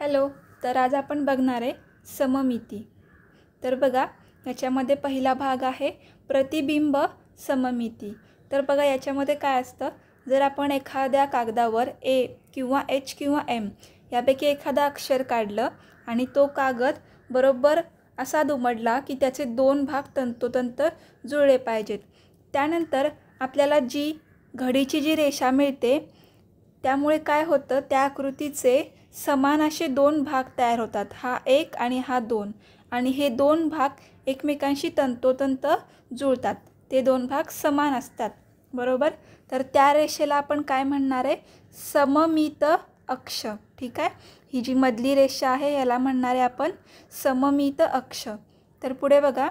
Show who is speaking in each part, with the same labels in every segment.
Speaker 1: Hello. तर आज आपण बघणार आहे सममिती. तर बघा, याच्यामध्ये पहिला भाग आहे प्रतिबिंब सममिती. तर बघा, याच्यामध्ये काय असतं, जर आपण एखाद्या कागदावर ए किंवा एच किंवा एम यापैकी एखादा अक्षर काढलं आणि तो कागद बरोबर असा दुमडला की त्याचे दोन भाग तंतोतंत जुळले पाहिजेत. त्यानंतर आपल्याला जी घडीची जी रेषा मिळते त्यामुळे काय होतं, त्या आकृतीचे समान असे दोन भाग तयार होतात, हा एक आणि हा दोन. आणि हे दोन भाग एकमेकांशी तंतोतंत जुळतात, ते दोन भाग समान असतात, बरोबर. तर त्या रेषेला आपण काय म्हणणार आहे, सममित अक्ष. ठीक आहे, ही जी मधली रेषा आहे याला म्हणणार आहे आपण सममित अक्ष. तर पुढे बघा,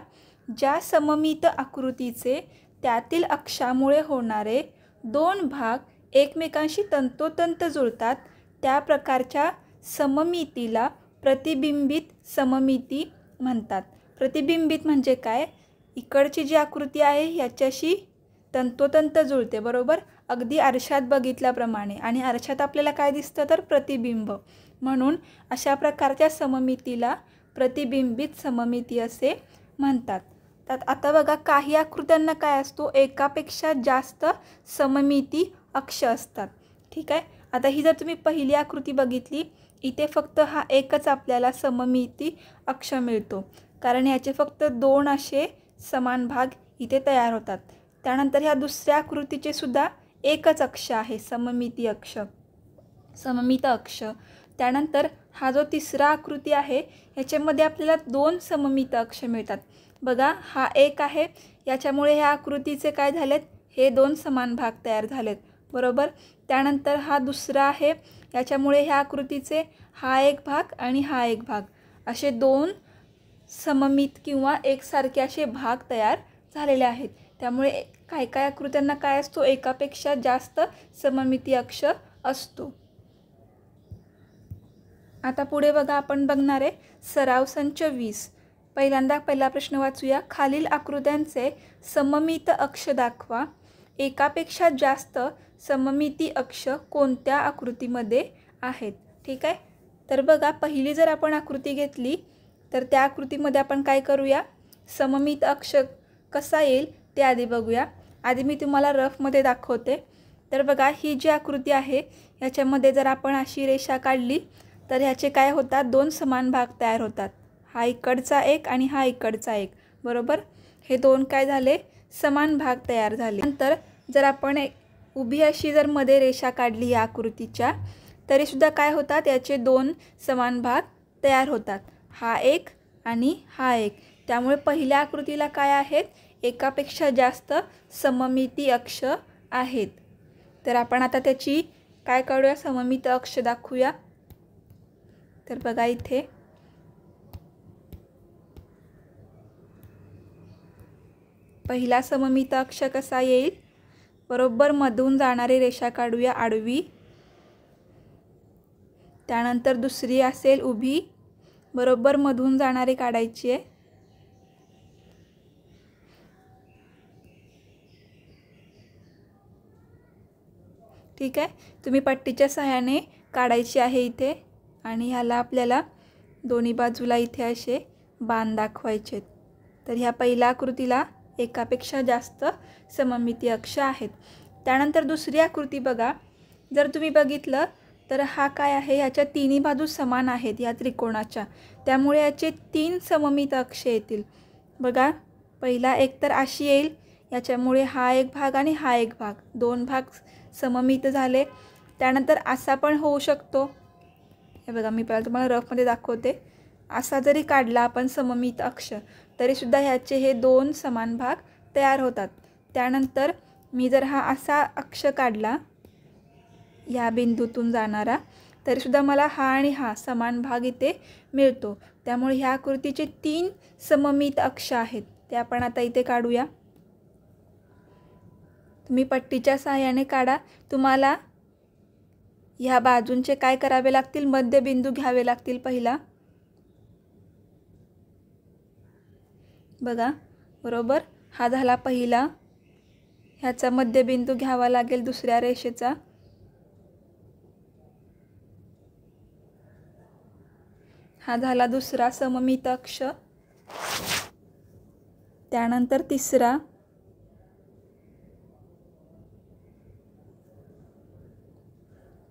Speaker 1: ज्या सममित आकृतीचे त्यातील अक्षामुळे होणारे दोन भाग एकमेकांशी तंतोतंत जुळतात त्या प्रकारच्या सममितीला प्रतिबिंबित सममिती म्हणतात. प्रतिबिंबित म्हणजे काय, इकडची जी आकृती आहे याच्याशी तंतोतंत जुळते, बरोबर, अगदी आरशात बघितल्याप्रमाणे. आणि आरशात आपल्याला काय दिसतं, तर प्रतिबिंब. म्हणून अशा प्रकारच्या सममितीला प्रतिबिंबित सममिती असे म्हणतात. तर आता बघा, काही आकृत्यांना काय असतो, एकापेक्षा जास्त सममिती अक्ष असतात. ठीक आहे, आता ही जर तुम्ही पहिली आकृती बघितली, इथे फक्त हा एकच आपल्याला सममिती अक्ष मिळतो, कारण याचे फक्त दोन असे समान भाग इथे तयार होतात. त्यानंतर ह्या दुसऱ्या आकृतीचे सुद्धा एकच अक्ष आहे, सममिती अक्ष, सममित अक्ष. त्यानंतर हा जो तिसरा आकृती आहे ह्याच्यामध्ये आपल्याला दोन सममित अक्ष मिळतात. बघा, हा एक आहे, याच्यामुळे ह्या आकृतीचे काय झालेत, हे दोन समान भाग तयार झालेत, बरोबर. त्यानंतर हा दुसरा आहे, याच्यामुळे ह्या आकृतीचे हा एक भाग आणि हा एक भाग असे दोन सममित किंवा एकसारखे असे भाग तयार झालेले आहेत. त्यामुळे काही काही आकृत्यांना काय असतो, एकापेक्षा जास्त सममिती अक्ष असतो. आता पुढे बघा, आपण बघणार आहे सराव संच 20. पहिल्यांदा पहिला प्रश्न वाचूया. खालील आकृत्यांचे सममित अक्ष दाखवा. एकापेक्षा जास्त सममिती अक्ष कोणत्या आकृतीमध्ये आहेत. ठीक आहे, तर बघा, पहिली जर आपण आकृती घेतली तर त्या आकृतीमध्ये आपण काय करूया, सममित अक्ष कसा येईल ते आधी बघूया. आधी मी तुम्हाला रफमध्ये दाखवते. तर बघा, ही जी आकृती आहे याच्यामध्ये जर आपण अशी रेषा काढली तर ह्याचे काय होतात, दोन समान भाग तयार होतात, हा इकडचा एक आणि हा इकडचा एक, बरोबर. हे दोन काय झाले, समान भाग तयार झाले. नंतर जर आपण उभी अशी जर मध्ये रेषा काढली या आकृतीच्या, तरीसुद्धा काय होतात, याचे दोन समान भाग तयार होतात, हा एक आणि हा एक. त्यामुळे पहिल्या आकृतीला काय आहेत, एकापेक्षा जास्त सममिती अक्ष आहेत. तर आपण आता त्याची काय करूया, सममित अक्ष दाखवूया. तर बघा, इथे पहिला सममित अक्ष कसा येईल, बरोबर मधून जाणारी रेषा काढूया आडवी. त्यानंतर दुसरी असेल उभी, बरोबर मधून जाणारी काढायची आहे. ठीक आहे, तुम्ही पट्टीच्या सहाय्याने काढायची आहे इथे. आणि ह्याला आपल्याला दोन्ही बाजूला इथे असे बाण दाखवायचे. तर ह्या पहिल्या आकृतीला एकापेक्षा जास्त सममिती अक्ष आहेत. त्यानंतर दुसरी आकृती बघा, जर तुम्ही बघितलं तर हा काय आहे, ह्याच्या तिन्ही बाजू समान आहेत या त्रिकोणाच्या, त्यामुळे याचे तीन सममित अक्ष येतील. बघा, पहिला एक तर अशी येईल, याच्यामुळे हा एक भाग आणि हा एक भाग, दोन भाग सममित झाले. त्यानंतर असा पण होऊ शकतो, हे बघा, मी पहिला तुम्हाला रफमध्ये दाखवते. असा जरी काढला आपण सममित अक्ष तरीसुद्धा ह्याचे हे दोन समान भाग तयार होतात. त्यानंतर मी जर हा असा अक्ष काढला ह्या बिंदूतून जाणारा, तरीसुद्धा मला हा आणि हा समान भाग इथे मिळतो. त्यामुळे ह्या आकृतीचे तीन सममित अक्ष आहेत, ते आपण आता इथे काढूया. तुम्ही पट्टीच्या सहाय्याने काढा. तुम्हाला ह्या बाजूंचे काय करावे लागतील, मध्यबिंदू घ्यावे लागतील पहिला. बघा, बरोबर, हा झाला पहिला, ह्याचा मध्यबिंदू घ्यावा लागेल दुसऱ्या रेषेचा. हा झाला दुसरा सममित अक्ष, त्यानंतर तिसरा,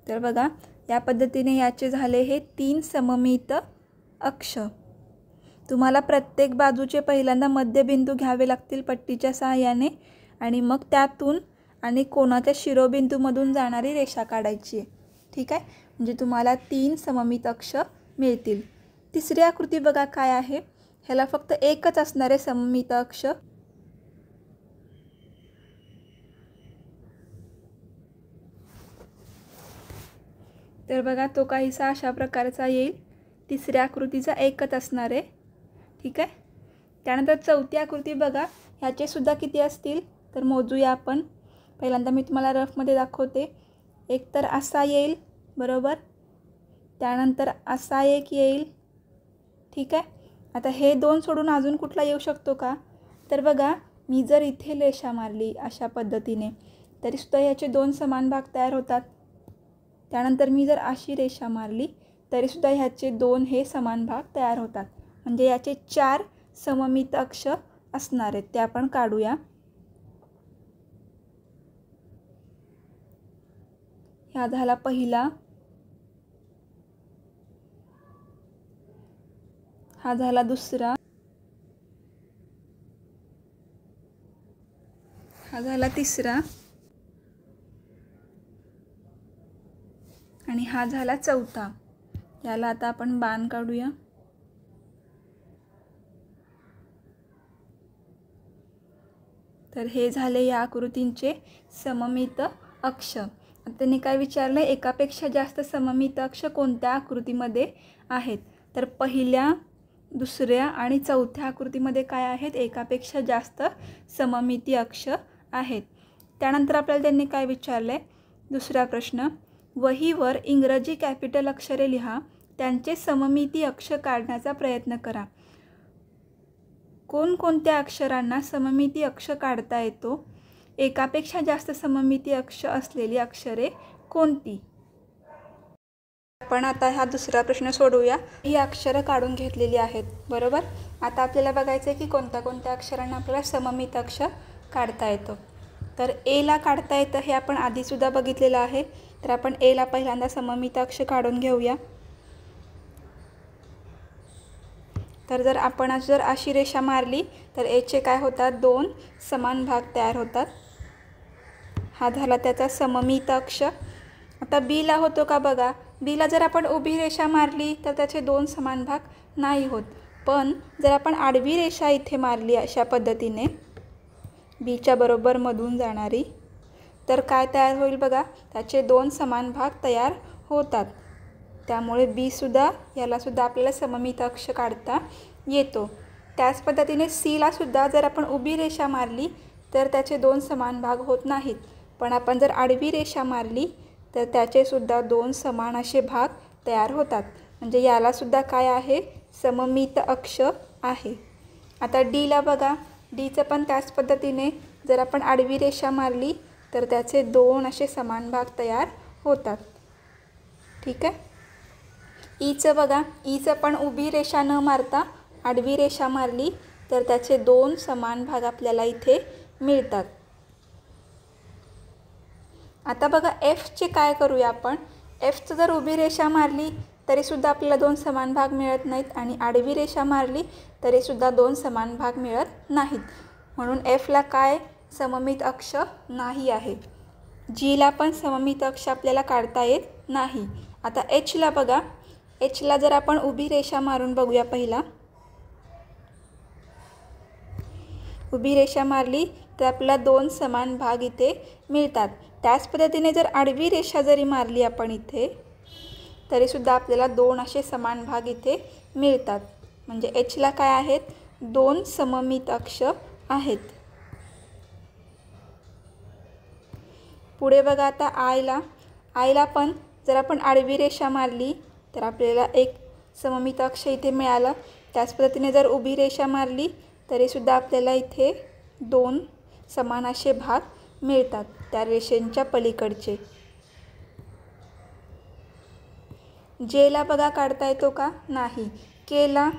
Speaker 1: तर बघा या पद्धतीने याचे झाले हे 3 सममित अक्ष। तुम्हाला प्रत्येक बाजूचे पहिल्यांदा मध्यबिंदू घ्यावे लागतील पट्टीच्या सहाय्याने आणि मग त्यातून आणि कोणाच्या शिरोबिंदूमधून जाणारी रेषा काढायची आहे। ठीक आहे, म्हणजे तुम्हाला 3 सममित अक्ष मिळतील। तिसरी आकृती बघा काय आहे, ह्याला फक्त एकच असणारे सममित अक्ष। तर बघा तो काहीसा अशा प्रकारचा येईल। तिसऱ्या आकृतीचा एकच असणार आहे। ठीक आहे, त्यानंतर चौथी आकृती बघा, ह्याचे सुद्धा किती असतील तर मोजूया आपण। पहिल्यांदा मी तुम्हाला रफमध्ये दाखवते। एक तर असा येईल, बरोबर, त्यानंतर असा एक येईल। ठीक आहे, आता हे 2 सोडून अजून कुठला येऊ शकतो का, तर बघा मी जर इथे रेषा मारली अशा पद्धतीने तरीसुद्धा ह्याचे 2 समान भाग तयार होतात। त्यानंतर मी जर अशी रेषा मारली तरीसुद्धा ह्याचे 2 हे समान भाग तयार होतात। म्हणजे याचे 4 सममित अक्ष असणार आहेत, ते आपण काढूया। हा झाला पहिला, हा झाला दुसरा, हा झाला तिसरा आणि हा झाला चौथा। याला आता आपण बाण काढूया। तर हे झाले या आकृतींचे सममित अक्ष। आता त्यांनी काय विचारलं, एकापेक्षा जास्त सममित अक्ष कोणत्या आकृतीमध्ये आहेत, तर पहिल्या, दुसऱ्या आणि चौथ्या आकृतीमध्ये काय आहेत, एकापेक्षा जास्त सममिती अक्ष आहेत। त्यानंतर आपल्याला त्यांनी काय विचारले, दुसरा प्रश्न, वहीवर इंग्रजी कॅपिटल अक्षरे लिहा, त्यांचे सममिती अक्ष काढण्याचा प्रयत्न करा। कोणकोणत्या अक्षरांना सममिती अक्ष काढता येतो? एकापेक्षा जास्त सममिती अक्ष असलेली अक्षरे कोणती? आपण आता हा दुसरा प्रश्न सोडवूया। ही अक्षरं काढून घेतलेली आहेत, बरोबर। आता आपल्याला बघायचं आहे की कोणत्या कोणत्या अक्षरांना आपल्याला सममित अक्ष काढता येतो। तर ए ला काढता येतं, हे आपण आधीसुद्धा बघितलेलं आहे। तर आपण ए ला पहिल्यांदा सममित अक्ष काढून घेऊया। तर जर आपण जर अशी रेषा मारली तर एचे काय होतात, 2 समान भाग तयार होतात। हा झाला त्याचा सममित अक्ष। आता बी ला होतो का बघा, बी ला जर आपण उभी रेषा मारली तर त्याचे 2 समान भाग नाही होत। पण जर आपण आडवी रेषा इथे मारली अशा पद्धतीने बीच्या बरोबर मधून जाणारी, तर काय तयार होईल बघा, त्याचे 2 समान भाग तयार होतात। त्यामुळे बीसुद्धा, यालासुद्धा आपल्याला सममित अक्ष काढता येतो। त्याच पद्धतीने सी लासुद्धा जर आपण उभी रेषा मारली तर त्याचे 2 समान भाग होत नाहीत। पण आपण जर आडवी रेषा मारली तर त्याचेसुद्धा 2 समान असे भाग तयार होतात। म्हणजे यालासुद्धा काय आहे, सममित अक्ष आहे। आता डी ला बघा, डीचं पण त्याच पद्धतीने जर आपण आडवी रेषा मारली तर त्याचे 2 असे समान भाग तयार होतात। ठीक आहे, ईचं बघा, ईचं पण उभी रेषा न मारता आडवी रेषा मारली तर त्याचे 2 समान भाग आपल्याला इथे मिळतात। आता बघा एफचे काय करूया आपण, एफचं जर उभी रेषा मारली तरीसुद्धा आपल्याला 2 समान भाग मिळत नाहीत आणि आडवी रेषा मारली तरीसुद्धा 2 समान भाग मिळत नाहीत। म्हणून एफला काय सममित अक्ष नाही आहे। जीला पण सममित अक्ष आपल्याला काढता येत नाही। आता एचला बघा, एचला जर आपण उभी रेषा मारून बघूया, पहिला उभी रेषा मारली तर आपल्याला 2 समान भाग इथे मिळतात। त्याच पद्धतीने जर आडवी रेषा जरी मारली आपण इथे तरीसुद्धा आपल्याला 2 असे समान भाग इथे मिळतात। म्हणजे एचला काय आहेत, 2 सममित अक्ष आहेत। पुढे बघा आता आयला पण जर आपण आडवी रेषा मारली तर आपल्याला एक सममित अक्ष इथे मिळालं। त्याच पद्धतीने जर उभी रेषा मारली तरीसुद्धा आपल्याला इथे 2 समान असे भाग मिळतात त्या रेषेच्या पलीकडचे। जेला बघा काढता येतो का? नाही. केला,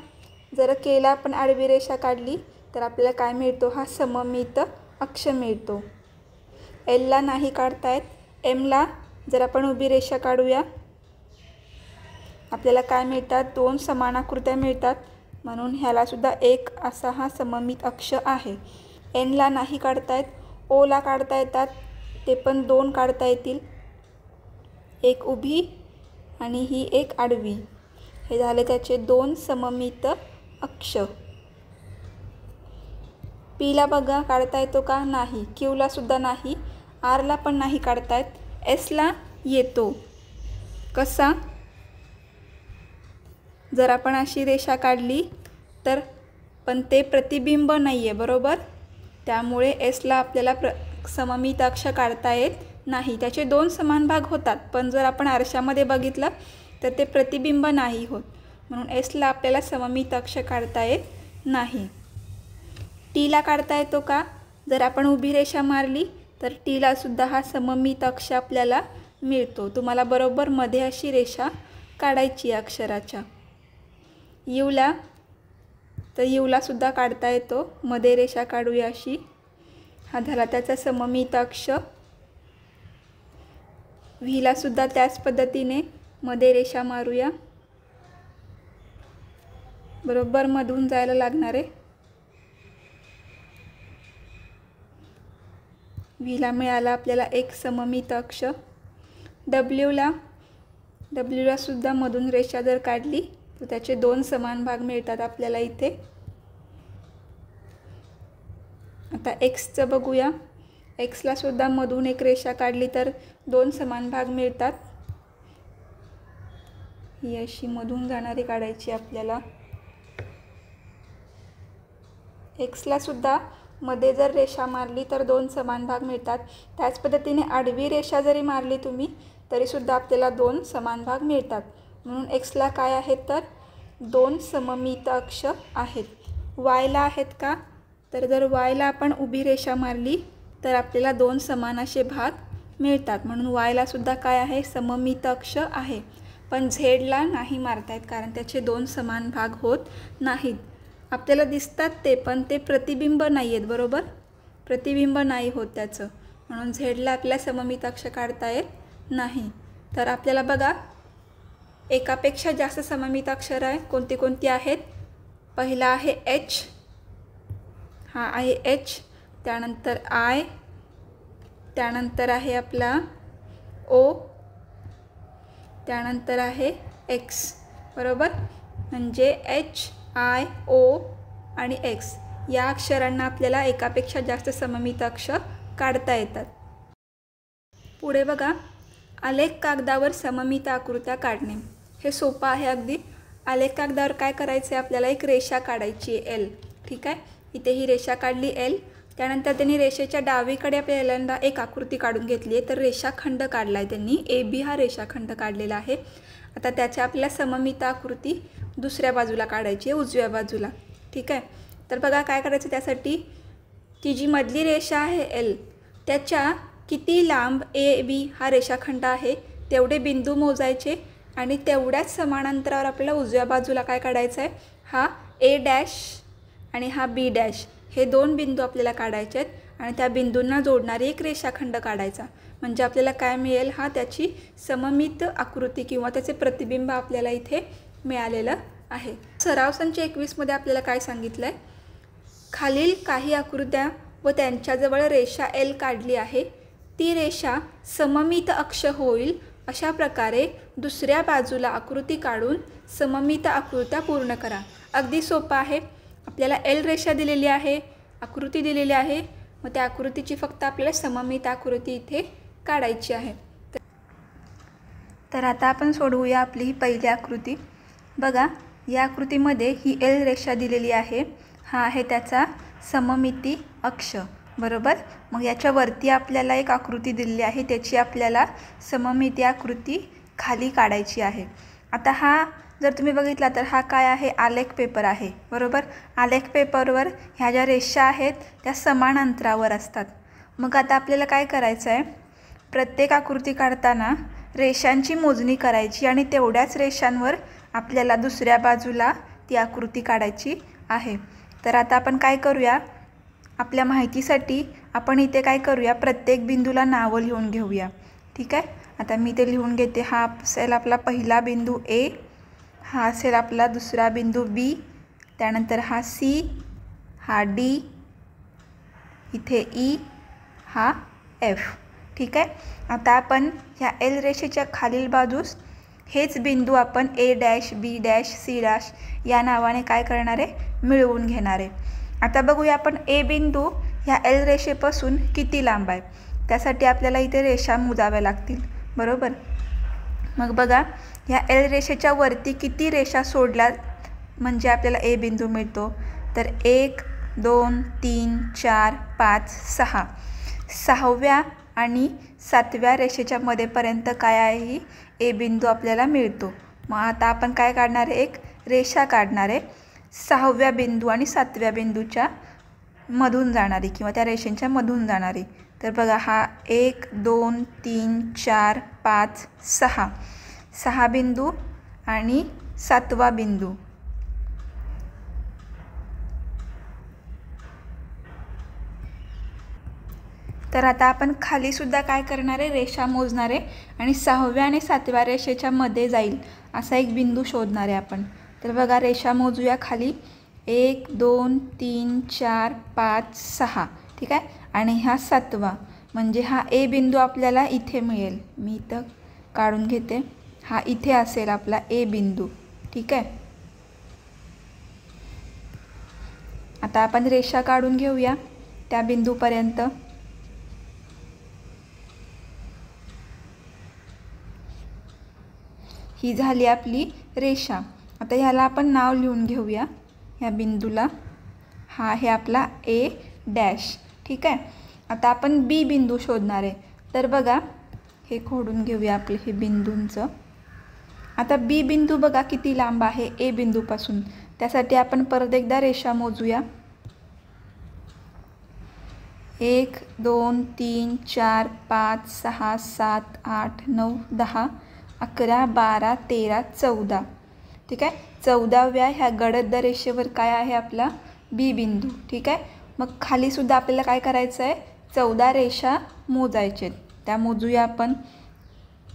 Speaker 1: जर केला आपण आडवी रेषा काढली तर आपल्याला काय मिळतो? हा सममित अक्ष मिळतो. एलला नाही काढता येत. एमला जर आपण उभी रेषा काढूया आपल्याला काय मिळतात? दोन समान आकृत्या मिळतात, म्हणून ह्याला सुद्धा एक असा हा सममित अक्ष आहे. एनला नाही काढता येत. ओला काढता येतात, ते पण दोन काढता येतील, एक उभी आणि ही एक आडवी. हे झाले त्याचे दोन सममित अक्ष. पीला बघा काढता येतो का? नाही. क्यूला सुद्धा नाही. आरला पण नाही काढता येत. एसला येतो. कसा? जर आपण अशी रेषा काढली तर पण ते प्रतिबिंब नाही आहे, बरोबर? त्यामुळे एसला आपल्याला सममित अक्ष काढता येत नाही. त्याचे दोन समान भाग होतात, पण जर आपण आरशामध्ये बघितलं तर ते प्रतिबिंब नाही होत, म्हणून एसला आपल्याला सममित अक्ष काढता येत नाही. टीला काढता येतो का? जर आपण उभी रेषा मारली तर टीला सुद्धा हा सममित अक्ष आपल्याला मिळतो. तुम्हाला बरोबर मध्ये अशी रेषा काढायची अक्षराच्या. यूला, तर यूला सुद्धा काढता येतो. मध्ये रेषा काढूया अशी. हा झाला त्याचा सममित अक्ष. व्हीला सुद्धा त्याच पद्धतीने मध्ये रेषा मारूया. बरोबर मधून जायला लागणार आहे. व्हीला मिळाला आपल्याला एक सममित अक्ष. डब्ल्यूला सुद्धा मधून रेषा जर काढली तर त्याचे दोन समान भाग मिळतात आपल्याला इथे. आता एक्सचं बघूया. एक्सला सुद्धा मधून एक रेषा काढली तर दोन समान भाग मिळतात. ही अशी मधून जाणारी काढायची आपल्याला. एक्सला सुद्धा मध्ये जर रेषा मारली तर दोन समान भाग मिळतात. त्याच पद्धतीने आडवी रेषा जरी मारली तुम्ही तरीसुद्धा आपल्याला दोन समान भाग मिळतात. म्हणून एक्सला काय आहेत? तर दोन सममित अक्ष आहेत. वायला आहेत का? तर जर वायला आपण उभी रेषा मारली तर आपल्याला दोन समान असे भाग मिळतात, म्हणून वायला सुद्धा काय आहे? सममित अक्ष आहे. पण झेडला नाही मारता येत कारण त्याचे दोन समान भाग होत नाहीत. आपल्याला दिसतात ते, पण ते प्रतिबिंब नाही आहेत, बरोबर? प्रतिबिंब नाही होत त्याचं, म्हणून झेडला आपल्याला सममित अक्ष काढता येत नाही. तर आपल्याला बघा एकापेक्षा जास्त सममित अक्षर आहे. कोणती कोणती आहेत? पहिला आहे एच, हा आहे एच. त्यानंतर आय, त्यानंतर आहे आपला ओ, त्यानंतर आहे एक्स, बरोबर? म्हणजे एच, आय, ओ आणि एक्स या अक्षरांना आपल्याला एकापेक्षा जास्त सममित अक्ष काढता येतात. पुढे बघा आलेख कागदावर सममित आकृत्या काढणे. हे सोपं आहे अगदी. आलेख कागदावर काय करायचं आहे? आपल्याला एक रेषा काढायची आहे एल. ठीक आहे, इथे ही रेषा काढली एल. त्यानंतर त्यांनी रेषेच्या डावीकडे पहिल्यांदा एक आकृती काढून घेतली आहे, तर रेषाखंड काढला आहे त्यांनी. ए बी हा रेषाखंड काढलेला आहे. आता त्याच्या आपल्याला सममित आकृती दुसऱ्या बाजूला काढायची आहे, उजव्या बाजूला. ठीक आहे, तर बघा काय करायचं त्यासाठी. ती जी मधली रेषा आहे एल त्याच्या किती लांब ए बी हा रेषाखंड आहे तेवढे बिंदू मोजायचे आणि तेवढ्याच समान अंतरावर आपल्याला उजव्या बाजूला काय काढायचं आहे? हा ए डॅश आणि हा बी डॅश हे दोन बिंदू आपल्याला काढायचे आहेत आणि त्या बिंदूंना जोडणारी एक रेषाखंड काढायचा. म्हणजे आपल्याला काय मिळेल? हा त्याची सममित आकृती किंवा त्याचे प्रतिबिंब आपल्याला इथे मिळालेलं आहे. सराव संच 21 मध्ये आपल्याला काय सांगितलं आहे? खालील काही आकृत्या व त्यांच्याजवळ रेषा एल काढली आहे. ती रेषा सममित अक्ष होईल अशा प्रकारे दुसऱ्या बाजूला आकृती काढून सममित आकृत्या पूर्ण करा. अगदी सोपं आहे. आपल्याला एल रेषा दिलेली आहे, आकृती दिलेली आहे, मग त्या आकृतीची फक्त आपल्याला सममित आकृती इथे काढायची आहे. तर आता आपण सोडवूया आपली ही पहिली आकृती. बघा या आकृतीमध्ये ही एल रेषा दिलेली आहे. हा आहे त्याचा सममिती अक्ष, बरोबर? मग याच्यावरती आपल्याला एक आकृती दिलेली आहे, त्याची आपल्याला सममिती आकृती खाली काढायची आहे. आता हा जर तुम्ही बघितला तर हा काय आहे? आलेख पेपर आहे, बरोबर? आलेख पेपरवर ह्या ज्या रेषा आहेत त्या समान अंतरावर असतात. मग आता आपल्याला काय करायचं आहे? प्रत्येक आकृती काढताना रेषांची मोजणी करायची आणि तेवढ्याच रेषांवर आपल्याला दुसऱ्या बाजूला ती आकृती काढायची आहे। तर आता आपण काय करूया, आपल्या माहितीसाठी आपण इथे काय करूया, प्रत्येक बिंदूला नावं लिहून घेऊया। ठीक आहे, आता मी ते लिहून घेते। हा असेल आपला पहिला बिंदू ए, हा असेल आपला दुसरा बिंदू बी, त्यानंतर हा सी, हा डी, इथे ई, हा एफ। ठीक आहे, आता आपण ह्या एल रेषेच्या खालील बाजूस हेच बिंदू आपण A dash, B dash, C dash या नावाने काय करणार आहे, मिळवून घेणार आहे। आता बघूया आपण ए बिंदू ह्या एल रेषेपासून किती लांब आहे, त्यासाठी आपल्याला इथे रेषा मोजाव्या लागतील, बरोबर। मग बघा, ह्या एल रेषेच्या वरती किती रेषा सोडल्या म्हणजे आपल्याला ए बिंदू मिळतो, तर 1 2 3 4 5 6, 6व्या आणि 7व्या रेषेच्या मध्येपर्यंत काय आहे, ही ए बिंदू आपल्याला मिळतो। मग आता आपण काय काढणार आहे, एक रेषा काढणार आहे 6व्या बिंदू आणि 7व्या बिंदूच्या मधून जाणारी किंवा त्या रेषेच्या मधून जाणारी। तर बघा, हा 1 2 3 4 5 6, 6 बिंदू आणि 7वा बिंदू। तर आता आपण खाली सुद्धा काय करणार आहे, रेषा मोजणार आहे आणि 6व्या आणि 7व्या रेषेच्या मध्ये जाईल असा एक बिंदू शोधणार आहे आपण। तर बघा, रेषा मोजूया खाली 1 2 3 4 5 6। ठीक आहे, आणि हा 7वा म्हणजे हा ए बिंदू आपल्याला इथे मिळेल। मी इथं काढून घेते, हा इथे असेल आपला ए बिंदू। ठीक आहे, आता आपण रेषा काढून घेऊया त्या बिंदूपर्यंत। ही झाली आपली रेषा। आता ह्याला आपण नाव लिहून घेऊया ह्या बिंदूला, हा आहे आपला ए डॅश। ठीक आहे, आता आपण बी बिंदू शोधणार आहे। तर बघा, हे खोडून घेऊया आपले हे बिंदूंचं। आता बी बिंदू बघा किती लांब आहे ए बिंदूपासून, त्यासाठी आपण परत एकदा रेषा मोजूया। 1 2 3 4 5 6 7 8 9 10 11 12 13 14। ठीक आहे, 14व्या ह्या गडद रेषेवर काय आहे, आपला बी बिंदू। ठीक आहे, मग खाली सुद्धा आपल्याला काय करायचं आहे, 14 रेषा मोजायचे। त्या मोजूया आपण।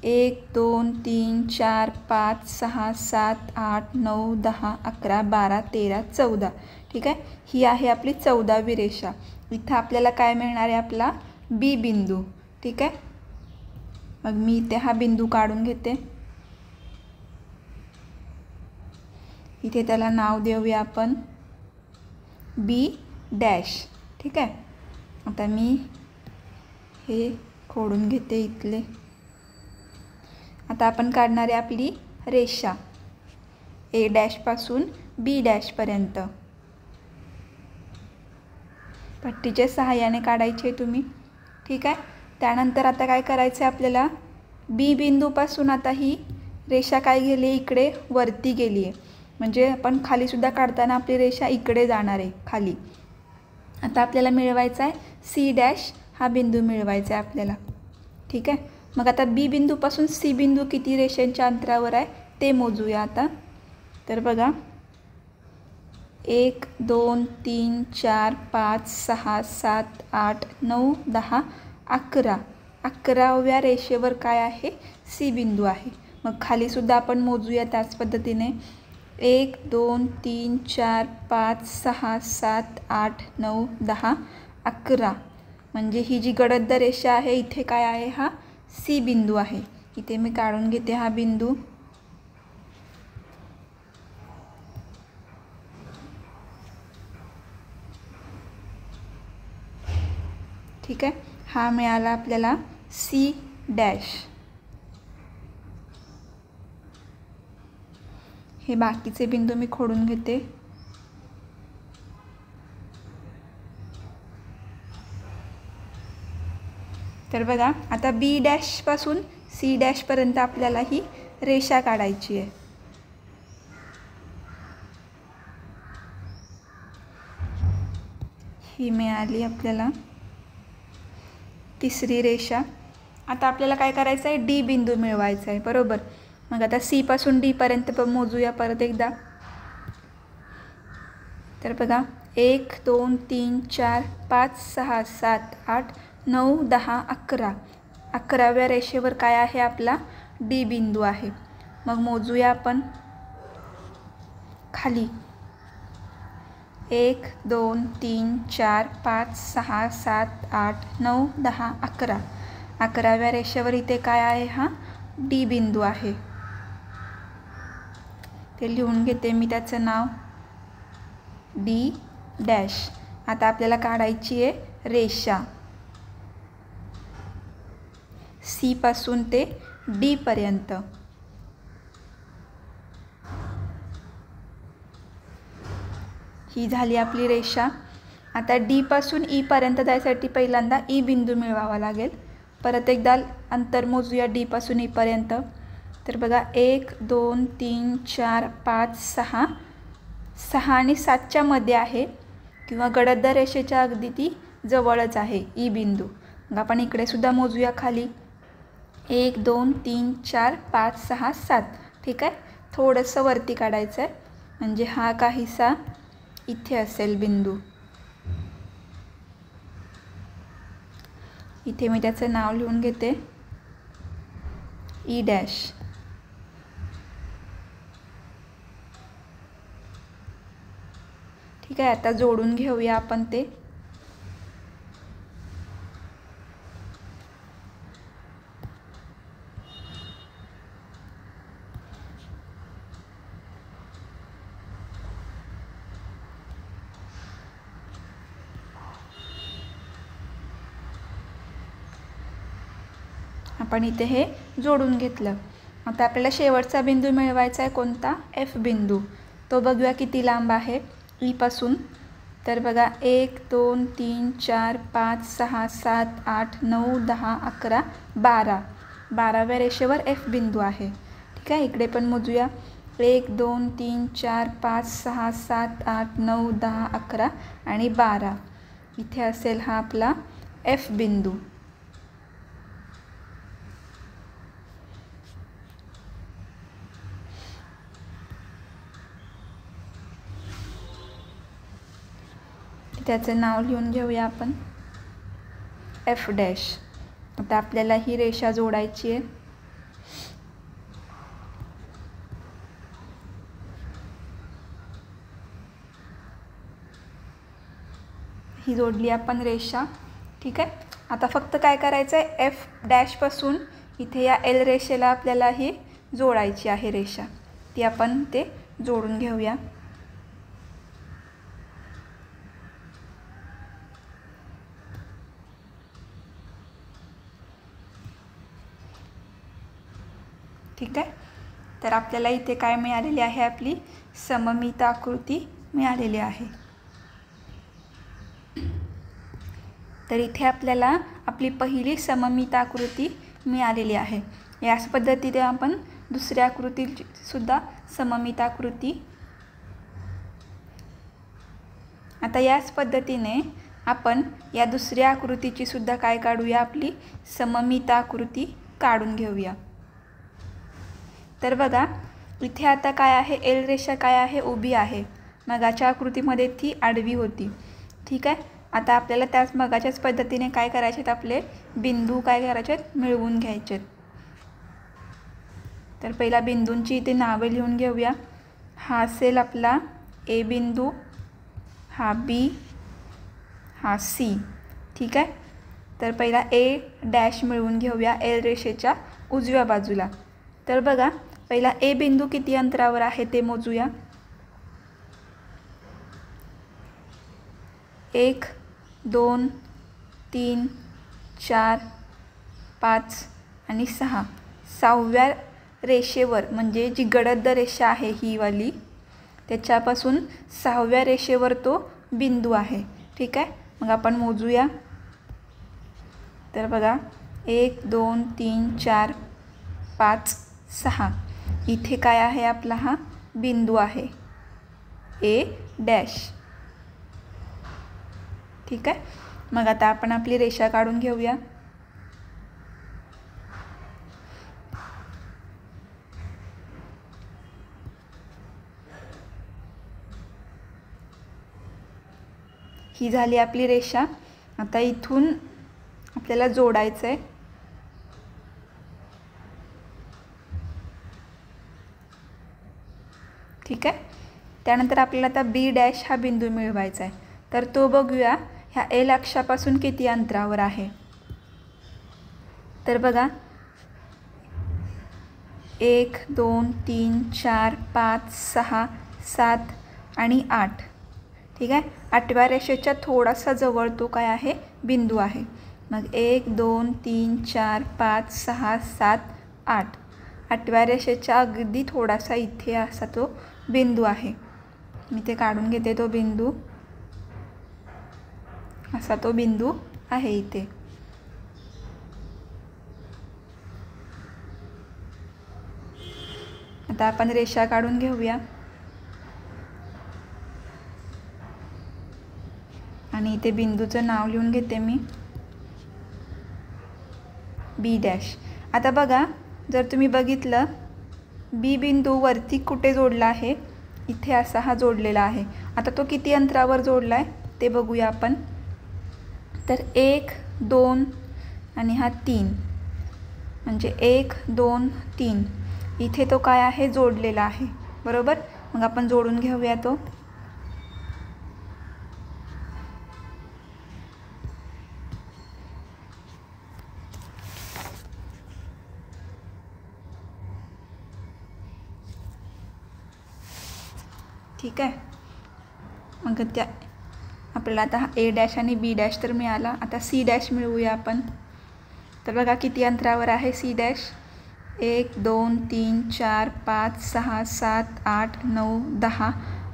Speaker 1: 1 2 3 4 5 6 7 8 9 10 11 12 13 14। ठीक आहे, ही आहे आपली 14वी रेषा। इथं आपल्याला काय मिळणार आहे, आपला बी बिंदू। ठीक आहे, मग मी इथे हा बिंदू काढून घेते, इथे त्याला नाव देऊया आपण बी डॅश। ठीक आहे, आता मी हे खोडून घेते इथले। आता आपण काढणार आहे आपली रेषा ए डॅशपासून बी डॅशपर्यंत। पट्टीच्या सहाय्याने काढायचे तुम्ही। ठीक आहे, त्यानंतर आता काय करायचं आहे आपल्याला, बी बिंदूपासून आता ही रेषा काय गेली, इकडे वरती गेली आहे, म्हणजे आपण खाली सुद्धा काढताना आपली रेषा इकडे जाणार आहे खाली। आता आपल्याला मिळवायचा आहे सी डॅश, हा बिंदू मिळवायचा आहे आपल्याला। ठीक आहे, मग आता बी बिंदूपासून सी बिंदू किती रेषांच्या अंतरावर आहे ते मोजूया आता। तर बघा, 1 2 3 4 5 6 7 8 9 10 11, 11व्या रेषेवर काय आहे, सी बिंदू आहे। मग खाली सुद्धा आपण मोजूया त्याच पद्धतीने। 1 2 3 4 5 6 7 8 9 10 11, म्हणजे ही जी गडद रेषा आहे इथे काय आहे, हा सी बिंदू आहे। इथे मी काढून घेते हा बिंदू। ठीक आहे, हा मिळाला आपल्याला सी डॅश। हे बाकीचे बिंदू मी खोडून घेते। तर बघा, आता बी डॅशपासून सी डॅशपर्यंत आपल्याला ही रेषा काढायची आहे। ही मिळाली आपल्याला तिसरी रेषा। आता आपल्याला काय करायचं आहे, डी बिंदू मिळवायचा आहे, बरोबर. मग आता सी पासून डी पर्यंत मोजूया परत एकदा. तर बघा 1 2 3 4 5 6 7 8 9 10 11. 11व्या रेषेवर काय आहे, आपला डी बिंदू आहे. मग मोजूया आपण खाली. 1 2 3 4 5 6 7 8 9 10 11. 11व्या रेषेवर इथे काय आहे, हा डी बिंदू आहे. ते लिहून घेते मी, त्याचं नाव डी डॅश. आता आपल्याला काढायची आहे रेषा सी पासून ते डी पर्यंत. ही झाली आपली रेषा. आता डी पासून ई पर्यंत जायसाठी पहिल्यांदा ई बिंदू मिळवावा लागेल. परत एकदा अंतर मोजूया डी पासून ई पर्यंत. तर बघा 1 2 3 4 5 6. 6 आणि 7च्या मध्ये आहे किंवा गडद रेषेच्या अगदी ती जवळच आहे ई बिंदू. मग आपण इकडे सुद्धा मोजूया खाली. 1 2 3 4 5 6 7. ठीक आहे. थोडंसं वरती काढायचं आहे म्हणजे हा काहीसा इथे असेल बिंदू. इथे मी त्याचं नाव लिहून घेते, ई डॅश. ठीक आहे. आता जोडून घेऊया आपण ते. आपण इथे हे जोडून घेतलं. आता आपल्याला शेवटचा बिंदू मिळवायचा आहे, कोणता, एफ बिंदू. तो बघूया किती लांब आहे ई पासून. तर बघा 1 2 3 4 5 6 7 8 9 10 11 12. 12व्या रेषेवर एफ बिंदू आहे. ठीक आहे. इकडे पण मोजूया. 1 2 3 4 5 6 7 8 9 10 11 आणि 12. इथे असेल हा आपला एफ बिंदू. त्याचं नाव लिहून घेऊया आपण, एफ डॅश. आता आपल्याला ही रेषा जोडायची आहे. ही जोडली आपण रेषा. ठीक आहे. आता फक्त काय करायचं आहे, एफ डॅशपासून इथे या एल रेषेला आपल्याला ही जोडायची आहे रेषा. ती आपण ते जोडून घेऊया. ठीक आहे. तर आपल्याला इथे काय मिळालेली आहे, आपली सममित आकृती मिळालेली आहे. तर इथे आपल्याला आपली पहिली सममित आकृती मिळालेली आहे. याच पद्धतीने आपण दुसऱ्या आकृतीची सुद्धा सममित आकृती. आता याच पद्धतीने आपण या दुसऱ्या आकृतीची सुद्धा काय काढूया, आपली सममित आकृती काढून घेऊया. तर बघा इथे आता काय आहे, एल रेषा काय आहे, उभी आहे. मगाच्या आकृतीमध्ये ती आडवी होती. ठीक आहे. आता आपल्याला त्याच मगाच्याच पद्धतीने काय करायचे आहेत, आपले बिंदू काय करायचे आहेत, मिळवून घ्यायचे आहेत. तर पहिला बिंदूंची इथे नावे लिहून घेऊया. हा असेल आपला ए बिंदू, हा बी, हा सी. ठीक आहे. तर पहिला ए डॅश मिळवून घेऊया एल रेषेच्या उजव्या बाजूला. तर बघा पहिला ए बिंदू किती अंतरावर आहे ते मोजूया. 1 2 3 4 5 आणि 6. 6व्या रेषेवर म्हणजे जी गडद रेषा आहे ही वाली, त्याच्यापासून 6व्या रेषेवर तो बिंदू आहे. ठीक आहे. मग आपण मोजूया. तर बघा 1 2 3 4 5 6. इथे काय आहे, आपला हा बिंदू आहे ए डॅश. ठीक आहे. मग आता आपण आपली रेषा काढून घेऊया. ही झाली आपली रेषा. आता इथून आपल्याला जोडायचं आहे. ठीक आहे. त्यानंतर आपल्याला आता बी डॅश हा बिंदू मिळवायचा आहे. तर तो बघूया ह्या एल अक्षापासून किती अंतरावर आहे. तर बघा 1 2 3 4 5 6 7 आणि 8. ठीक आहे. 8व्या रेषेच्या थोडासा जवळ तो काय आहे बिंदू आहे. मग 1 2 3 4 5 6 7 8. 8व्या रेषेच्या अगदी थोडासा इथे असा तो बिंदू आहे. मी ते काढून घेते. तो बिंदू असा तो बिंदू आहे इथे. आता आपण रेषा काढून घेऊया आणि इथे बिंदूचं नाव लिहून घेते मी बी डॅश. आता बघा जर तुम्ही बघितलं बी बिंदू वरती कुठे जोडला आहे, इथे असा हा जोडलेला आहे. आता तो किती अंतरावर जोडला आहे ते बघूया आपण. तर 1 2 आणि हा 3 म्हणजे 1 2 3 इथे तो काय आहे जोडलेला आहे. बरोबर. मग आपण जोडून घेऊया तो. ठीक आहे. मग त्या आपल्याला आता ए डॅश आणि बी डॅश तर मिळाला. आता सी डॅश मिळवूया आपण. तर बघा किती अंतरावर आहे सी डॅश. 1 2 3 4 5 6 7 8 9 10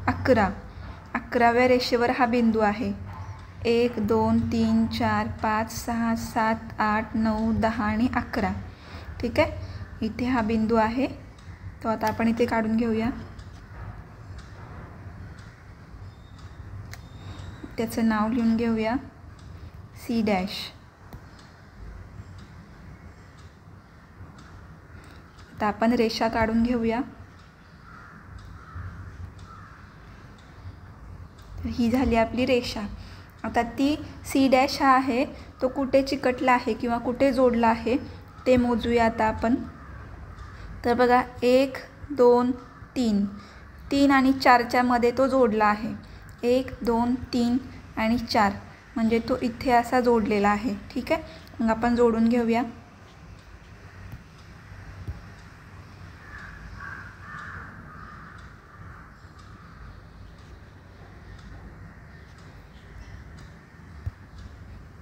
Speaker 1: 11. 11व्या रेषेवर हा बिंदू आहे. 1 2 3 4 5 6 7 8 9 10 आणि 11. ठीक आहे. इथे हा बिंदू आहे. तो आता आपण इथे काढून घेऊया. त्याचं नाव लिहून घेऊया सी डॅश. आता आपण रेषा काढून घेऊया. ही झाली आपली रेषा. आता ती सी डॅश हा आहे तो कुठे चिकटला आहे किंवा कुठे जोडला आहे ते मोजूया आता आपण. तर बघा 1 2 3 3 आणि 4च्या मध्ये तो जोडला आहे. 1 2 3 आणि 4 म्हणजे तो इथे असा जोडलेला आहे. ठीक आहे. मग आपण जोडून घेऊया.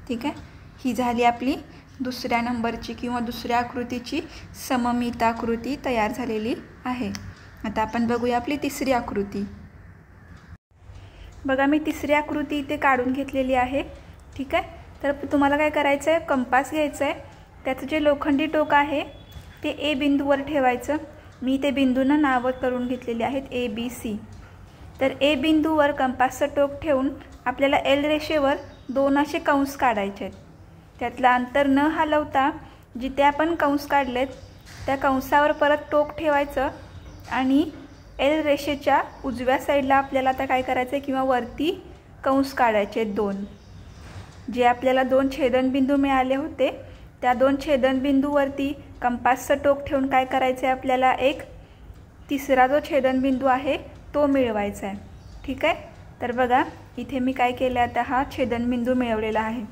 Speaker 1: ठीक आहे. ही झाली आपली दुसऱ्या नंबरची किंवा दुसऱ्या आकृतीची सममिताकृती तयार झालेली आहे. आता आपण बघूया आपली तिसरी आकृती. बघा मी तिसरी आकृती इथे काढून घेतलेली आहे. ठीक आहे. तर तुम्हाला काय करायचं आहे कंपास घ्यायचं आहे. त्याचं जे लोखंडी टोक आहे ते ए बिंदूवर ठेवायचं. मी ते बिंदूंना नावं करून घेतलेली आहेत ए बी सी. तर ए बिंदूवर कंपासचं टोक ठेवून आपल्याला एल रेषेवर 2 असे कंस काढायचे आहेत. त्यातलं अंतर न हलवता जिथे आपण कंस काढलेत त्या कंसावर परत टोक ठेवायचं आणि एल रेषेच्या उजव्या साईडला आपल्याला आता काय करायचं आहे किंवा वरती कंस काढायचे आहेत 2. जे आपल्याला 2 छेदनबिंदू मिळाले होते त्या 2 छेदनबिंदूवरती कंपासचं टोक ठेवून काय करायचं आहे आपल्याला एक तिसरा जो छेदनबिंदू आहे तो मिळवायचा आहे. ठीक आहे. तर बघा इथे मी काय केलं आता हा छेदनबिंदू मिळवलेला आहे.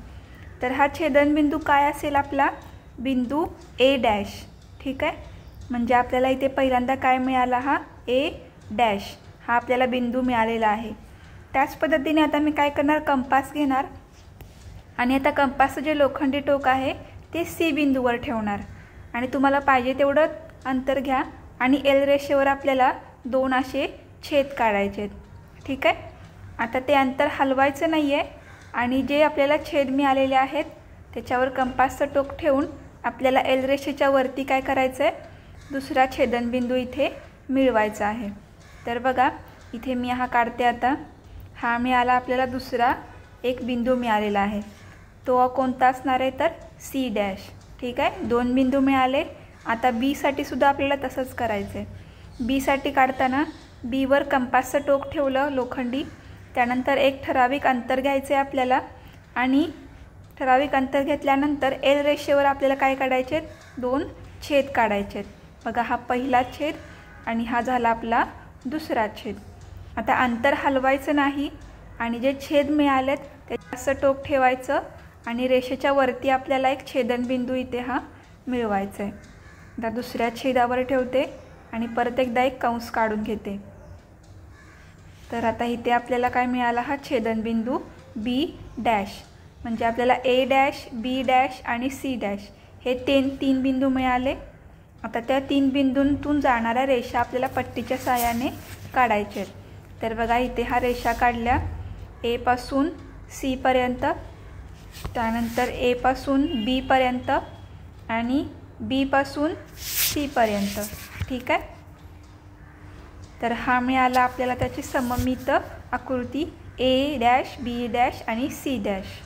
Speaker 1: तर हा छेदनबिंदू काय असेल आपला बिंदू ए डॅश. ठीक आहे. म्हणजे आपल्याला इथे पहिल्यांदा काय मिळाला हा ए डॅश हा आपल्याला बिंदू मिळालेला आहे. त्याच पद्धतीने आता मी काय करणार कंपास घेणार आणि आता कंपासचं जे लोखंडी टोक आहे ते सी बिंदूवर ठेवणार आणि तुम्हाला पाहिजे तेवढं अंतर घ्या आणि एल रेषेवर आपल्याला 2 असे छेद काढायचे आहेत. ठीक आहे. आता ते अंतर हलवायचं नाही आहे आणि जे आपल्याला छेद मिळालेले आहेत त्याच्यावर कंपासचं टोक ठेवून आपल्याला एल रेषेच्या वरती काय करायचं आहे दुसरा छेदनबिंदू इथे मिळवायचा आहे. तर बघा इथे मी हा काढते. आता हा मिळाला आपल्याला दुसरा एक बिंदू मिळालेला आहे. तो कोणता असणार आहे तर सी डॅश. ठीक आहे. 2 बिंदू मिळाले. आता बीसाठी सुद्धा आपल्याला तसंच करायचं आहे. बीसाठी काढताना बीवर कंपासचं टोक ठेवलं लोखंडी त्यानंतर एक ठराविक अंतर घ्यायचे आपल्याला आणि ठराविक अंतर घेतल्यानंतर एल रेषेवर आपल्याला काय काढायचे, 2 छेद काढायचे. बघा हा पहिला छेद आणि हा झाला आपला दुसरा छेद. आता अंतर हलवायचं नाही आणि जे छेद मिळालेत ते असं टोक ठेवायचं आणि रेषेच्या वरती आपल्याला एक छेदनबिंदू इथे हा मिळवायचा आहे. आता दुसऱ्या छेदावर ठेवते आणि परत एकदा एक कंस काढून घेते. तर आता इथे आपल्याला काय मिळाला, हा छेदनबिंदू बी डॅश. म्हणजे आपल्याला ए डॅश, बी डॅश आणि सी डॅश हे 3 बिंदू मिळाले. आता त्या 3 बिंदूंतून जाणाऱ्या रेषा आपल्याला पट्टीच्या साहाय्याने काढायच्या आहेत. तर बघा इथे हा रेषा काढल्या ए पासून सी पर्यंत, त्यानंतर ए पासून बी पर्यंत आणि बी पासून सी पर्यंत. ठीक आहे. तर हा मिळाला आपल्याला त्याची सममित आकृती ए डॅश, बी डॅश आणि सी डॅश.